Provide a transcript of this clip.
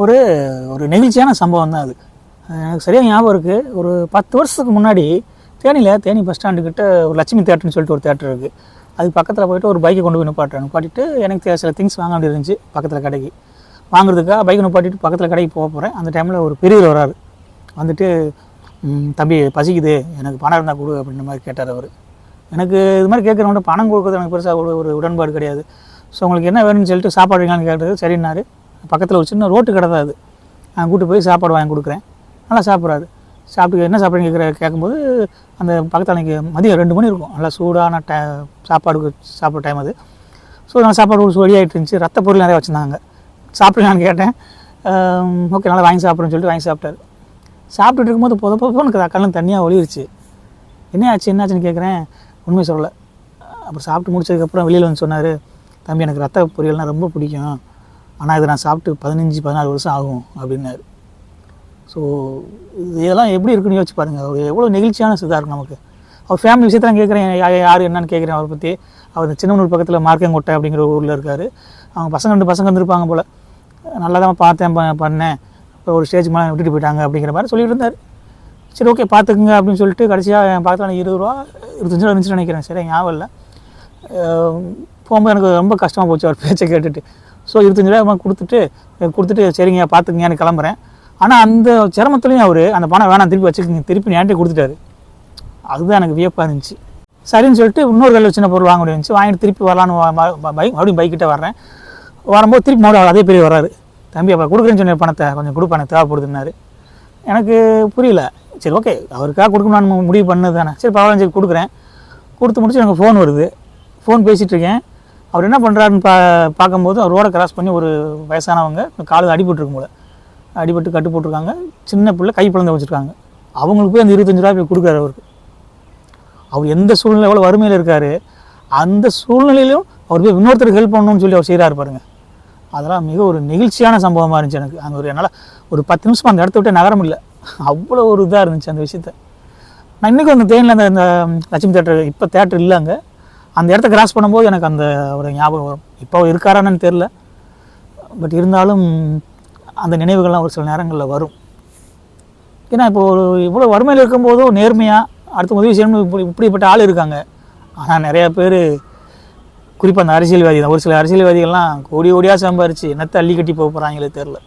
ஒரு ஒரு நெகிழ்ச்சியான சம்பவம் தான் அது. எனக்கு சரியாக ஞாபகம் இருக்குது. ஒரு 10 வருஷத்துக்கு முன்னாடி தேனி பஸ் ஸ்டாண்டுக்கிட்ட ஒரு லட்சுமி தேட்டர்னு சொல்லிட்டு ஒரு தேட்டர் இருக்குது. அதுக்கு பக்கத்தில் போய்ட்டு ஒரு பைக்கை கொண்டு போய் நிப்பாட்டிட்டு எனக்கு சில திங்ஸ் வாங்க வேண்டியது இருந்துச்சு. பக்கத்தில் கடைக்கு வாங்குறதுக்காக பைக்கை நிப்பாட்டிட்டு பக்கத்தில் கடைக்கு போகிறேன். அந்த டைமில் ஒரு பெரியவர் வராரு. வந்துட்டு தம்பி பசிக்குது, எனக்கு பணம் இருந்தால் கொடு அப்படின்ற மாதிரி கேட்டார் அவர். எனக்கு இது மாதிரி கேட்குறவங்க பணம் கொடுக்குறது எனக்கு பெருசாக ஒரு உடன்பாடு கிடையாது. ஸோ உங்களுக்கு என்ன வேணும்னு சொல்லிட்டு சாப்பாடு வைங்களான்னு கேட்டது. சரின்னாரு. பக்கத்தில் ஒரு சின்ன ரோட்டு கடை தான் அது. நான் கூப்பிட்டு போய் சாப்பாடு வாங்கி கொடுக்குறேன். நல்லா சாப்பிட்றாரு. சாப்பிட்டு என்ன சாப்பிட்றீங்க கேட்கும்போது அந்த பக்கத்தில் அன்றைக்கி மதியம் 2 மணி இருக்கும். நல்லா சூடான சாப்பிட்ற டைம் அது. ஸோ நான் சாப்பாடு ரெடி ஆகிட்டு இருந்துச்சு. ரத்த பொருள் நிறையா வச்சுருந்தாங்க. சாப்பிட்றீங்களான்னு கேட்டேன். ஓகே நல்லா வாங்கி சாப்பிட்றேன்னு சொல்லிட்டு வாங்கி சாப்பிட்டாரு. சாப்பிட்டுட்டு இருக்கும்போது எனக்கு கண்ணில் தண்ணியாக ஒளிருச்சு. என்னாச்சுன்னு கேட்குறேன். உண்மை சொல்லலை. அப்புறம் சாப்பிட்டு முடிச்சதுக்கப்புறம் வெளியில் வந்து சொன்னார், தம்பி எனக்கு ரத்த பொரியல்னால் ரொம்ப பிடிக்கும், ஆனால் இதை நான் சாப்பிட்டு 15-16 வருஷம் ஆகும் அப்படின்னாரு. ஸோ இதெல்லாம் எப்படி இருக்குன்னு யோசிச்சு பாருங்கள். அவர் எவ்வளோ நெகிழ்ச்சியான இதாக இருக்கும் நமக்கு. அவர் ஃபேமிலி விஷயத்தான் கேட்குறேன், யார் என்னன்னு கேட்குறேன் அவரை பற்றி. அவர் சின்னமனூர் பக்கத்தில் மார்க்கங்கோட்டை அப்படிங்கிற ஊரில் இருக்கார். அவங்க 2 பசங்க வந்துருப்பாங்க போல். நல்லா தான் பார்த்தேன் பண்ணேன், இப்போ ஒரு ஸ்டேஜ் மேலே விட்டுட்டு போயிட்டாங்க அப்படிங்கிற மாதிரி சொல்லிட்டு இருந்தார். சரி ஓகே பார்த்துக்குங்க அப்படின்னு சொல்லிட்டு கடைசியாக என் பக்கத்தில் 20 ரூபா 25 ரூபா இருந்துச்சுன்னு நினைக்கிறேன். சரி ஞாபகம் இல்லை. போகும்போது எனக்கு ரொம்ப கஷ்டமாக போச்சு அவர் பேச்சை கேட்டுட்டு. ஸோ 25 ரூபா கொடுத்துட்டு சரிங்க பார்த்துக்குங்கன்னு கிளம்புறேன். ஆனால் அந்த சிரமத்துலேயும் அவர் அந்த பணம் வேணாம் திருப்பி வச்சுக்கோங்க திருப்பி என்கிட்ட கொடுத்துட்டாரு. அதுதான் எனக்கு வியப்பாக இருந்துச்சு. சரின்னு சொல்லிட்டு இன்னொரு கல்ல சின்ன பொருள் வாங்க முடிஞ்சிச்சு. வாங்கிட்டு திருப்பி வரலான்னு மறுபடியும் பைக்கிட்ட வர்றேன். வரும்போது திருப்பி மறுபடியும் அதே பெரிய வராரு. தம்பி அப்போ கொடுக்குறேன்னு சொன்ன பணத்தை கொஞ்சம் கொடுப்பானே தேவைப்படுதுன்னாரு. எனக்கு புரியல. சரி ஓகே அவருக்காக கொடுக்கணும்னு முடிவு பண்ணது தானே. சரி பரவாயில்ல சரி கொடுக்குறேன். கொடுத்து முடிச்சு எனக்கு ஃபோன் வருது. ஃபோன் பேசிகிட்ருக்கேன். அவர் என்ன பண்ணுறாருன்னு பார்க்கும்போது அவர் ரோடை கிராஸ் பண்ணி ஒரு வயசானவங்க காலில் அடிபட்டுருக்கும் போல். அடிபட்டு கட்டு போட்டிருக்காங்க. சின்ன பிள்ளை கை பிளந்து வச்சுருக்காங்க. அவங்களுக்கு போய் அந்த 25 ரூபா போய் கொடுக்குறாரு அவருக்கு. அவர் எந்த சூழ்நிலை எவ்வளோ வறுமையில் இருக்கார், அந்த சூழ்நிலையிலும் அவர் போய் இன்னொருத்தருக்கு ஹெல்ப் பண்ணணும்னு சொல்லி அவர் செய்கிறாரு பாருங்கள். அதெல்லாம் மிக ஒரு நெகிழ்ச்சியான சம்பவமாக இருந்துச்சு எனக்கு. அங்கே என்னால் ஒரு 10 நிமிஷம் அந்த இடத்த விட்டு நகரம் இல்லை. அவ்வளோ ஒரு இதாக இருந்துச்சு அந்த விஷயத்த. நான் இன்றைக்கும் அந்த தேனியில் அந்த லட்சுமி தேட்டர் இப்போ தேட்டர் இல்லை அங்கே. அந்த இடத்த கிராஸ் பண்ணும்போது எனக்கு அந்த ஒரு ஞாபகம் வரும். இப்போ இருக்காரான்னு தெரில. பட் இருந்தாலும் அந்த நினைவுகள்லாம் ஒரு சில நேரங்களில் வரும். ஏன்னா இப்போ ஒரு இவ்வளோ வறுமையில் இருக்கும்போதும் நேர்மையாக அடுத்த உதவி செய்யணும்னு இப்படிப்பட்ட ஆள் இருக்காங்க. ஆனால் நிறையா பேர் குறிப்பாக அந்த அரசியல்வாதி தான், ஒரு சில அரசியல்வாதிகள்லாம் கோடியாக சம்பாரித்து என்னத்தை அள்ளி கட்டி போக போகிறாங்களே தெரில.